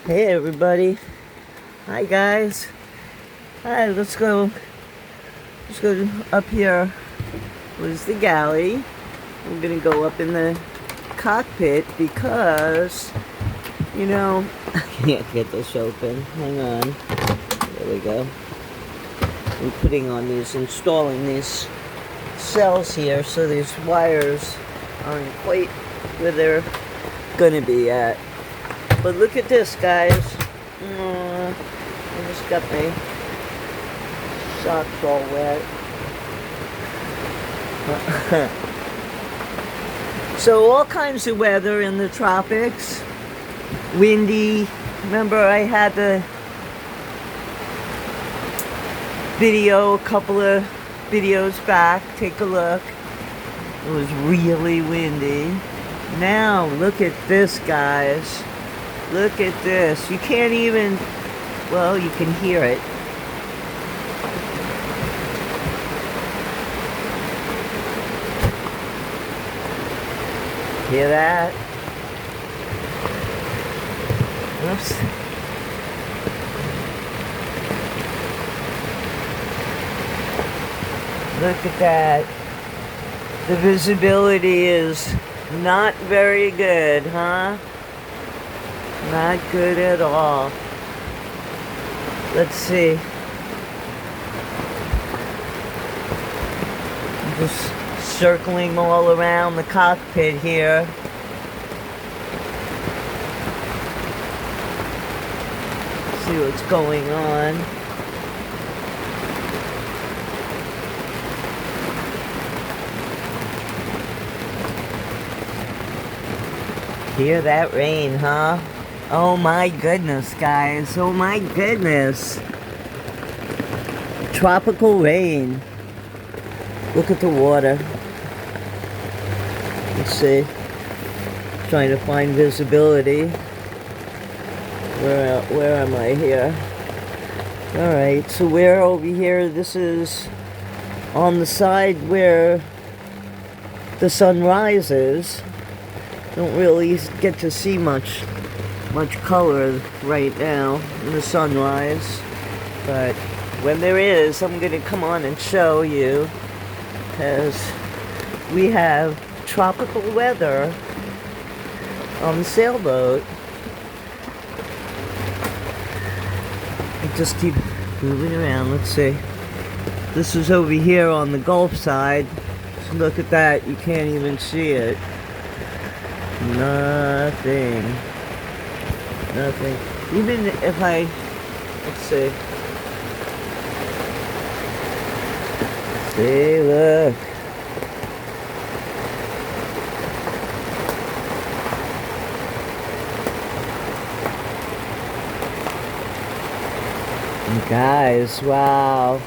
Hey everybody. Hi guys. Hi, let's go up here. Where's the galley? I'm gonna go up in the cockpit because, I can't get this open. Hang on. There we go. I'm installing these cells here so these wires aren't quite where they're gonna be at. But look at this, guys. I just got my socks all wet. So all kinds of weather in the tropics. Windy. Remember I had the video a couple of videos back. Take a look. It was really windy. Now look at this, guys. Look at this. You can't even, well, you can hear it. Hear that? Oops. Look at that. The visibility is not very good, huh? Not good at all. Let's see. I'm just circling all around the cockpit here. See what's going on. Hear that rain, huh? Oh my goodness, guys. Oh my goodness. Tropical rain. Look at the water. Let's see. Trying to find visibility. Where am I here? Alright, so we're over here. This is on the side where the sun rises. Don't really get to see much color right now in the sunrise, but when there is, I'm gonna come on and show you, because we have tropical weather on the sailboat. I just keep moving around. Let's see. This is over here on the Gulf side. So look at that. You can't even see it. Nothing. Even if let's see. See, look. And guys, wow.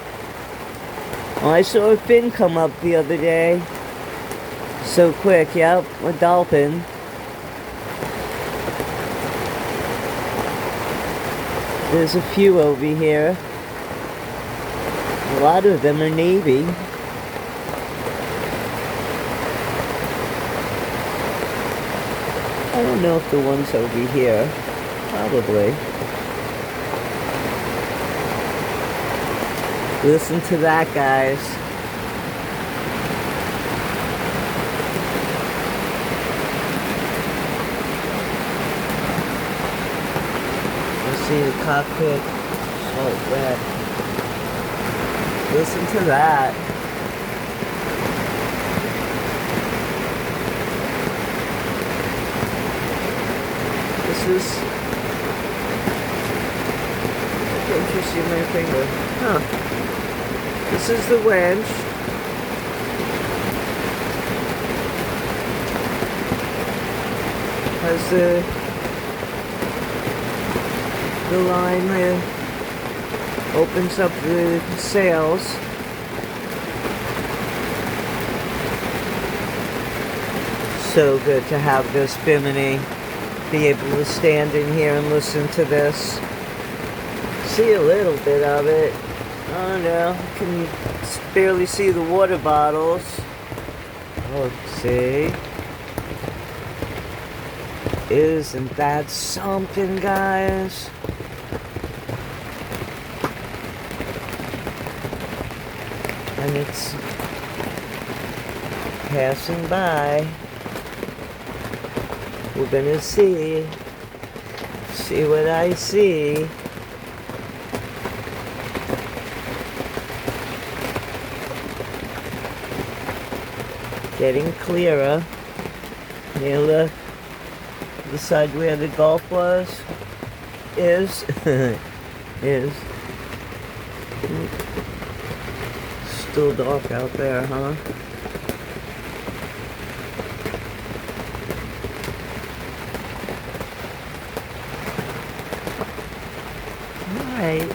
Oh, I saw a fin come up the other day. So quick, yep, a dolphin. There's a few over here. A lot of them are Navy. I don't know if the ones over here. Probably. Listen to that, guys. See the cockpit, so wet. Listen to that. This is, can't you see my finger? Huh. This is the winch. Has the line that opens up the sails. So good to have this bimini, be able to stand in here and listen to this. See a little bit of it. I don't know, can barely see the water bottles. Oh, see. Isn't that something, guys? And it's passing by. We're gonna see what I see. Getting clearer. Near the side where the Gulf was is is still dark out there, huh? Alright.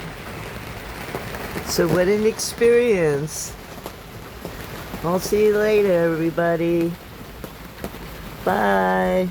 So what an experience. I'll see you later, everybody. Bye.